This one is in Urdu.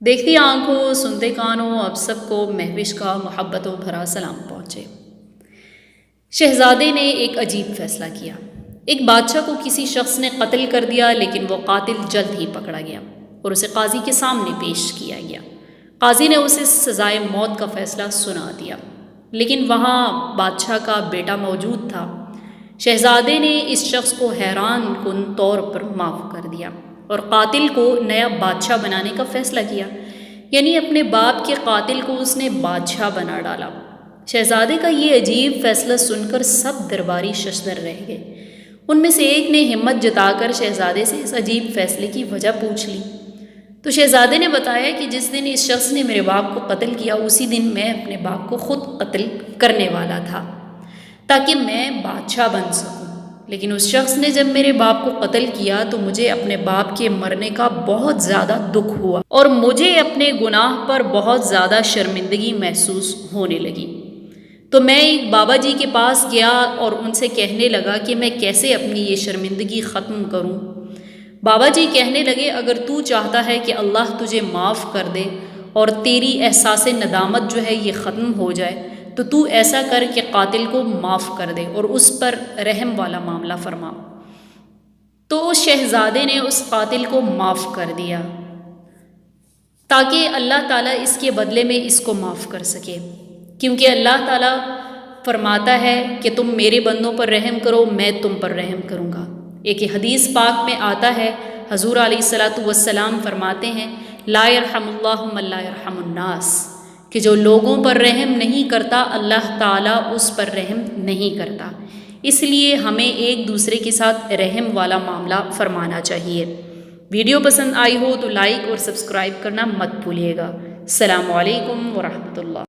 دیکھتی آنکھوں سنتے کانوں اب سب کو مہوش کا محبت و بھرا سلام پہنچے۔ شہزادے نے ایک عجیب فیصلہ کیا۔ ایک بادشاہ کو کسی شخص نے قتل کر دیا، لیکن وہ قاتل جلد ہی پکڑا گیا اور اسے قاضی کے سامنے پیش کیا گیا۔ قاضی نے اسے سزائے موت کا فیصلہ سنا دیا، لیکن وہاں بادشاہ کا بیٹا موجود تھا۔ شہزادے نے اس شخص کو حیران کن طور پر معاف کر دیا اور قاتل کو نیا بادشاہ بنانے کا فیصلہ کیا، یعنی اپنے باپ کے قاتل کو اس نے بادشاہ بنا ڈالا۔ شہزادے کا یہ عجیب فیصلہ سن کر سب درباری ششدر رہ گئے۔ ان میں سے ایک نے ہمت جتا کر شہزادے سے اس عجیب فیصلے کی وجہ پوچھ لی تو شہزادے نے بتایا کہ جس دن اس شخص نے میرے باپ کو قتل کیا، اسی دن میں اپنے باپ کو خود قتل کرنے والا تھا تاکہ میں بادشاہ بن سکوں، لیکن اس شخص نے جب میرے باپ کو قتل کیا تو مجھے اپنے باپ کے مرنے کا بہت زیادہ دکھ ہوا اور مجھے اپنے گناہ پر بہت زیادہ شرمندگی محسوس ہونے لگی۔ تو میں ایک بابا جی کے پاس گیا اور ان سے کہنے لگا کہ میں کیسے اپنی یہ شرمندگی ختم کروں۔ بابا جی کہنے لگے، اگر تو چاہتا ہے کہ اللہ تجھے معاف کر دے اور تیری احساس ندامت جو ہے یہ ختم ہو جائے تو تو ایسا کر کہ قاتل کو معاف کر دے اور اس پر رحم والا معاملہ فرما۔ تو اس شہزادے نے اس قاتل کو معاف کر دیا تاکہ اللہ تعالیٰ اس کے بدلے میں اس کو معاف کر سکے، کیونکہ اللہ تعالیٰ فرماتا ہے کہ تم میرے بندوں پر رحم کرو، میں تم پر رحم کروں گا۔ ایک حدیث پاک میں آتا ہے، حضور علیہ الصلاۃ والسلام فرماتے ہیں، لا یرحم اللہ من لا یرحم الناس، کہ جو لوگوں پر رحم نہیں کرتا اللہ تعالیٰ اس پر رحم نہیں کرتا۔ اس لیے ہمیں ایک دوسرے کے ساتھ رحم والا معاملہ فرمانا چاہیے۔ ویڈیو پسند آئی ہو تو لائک اور سبسکرائب کرنا مت بھولیے گا۔ السلام علیکم ورحمۃ اللہ۔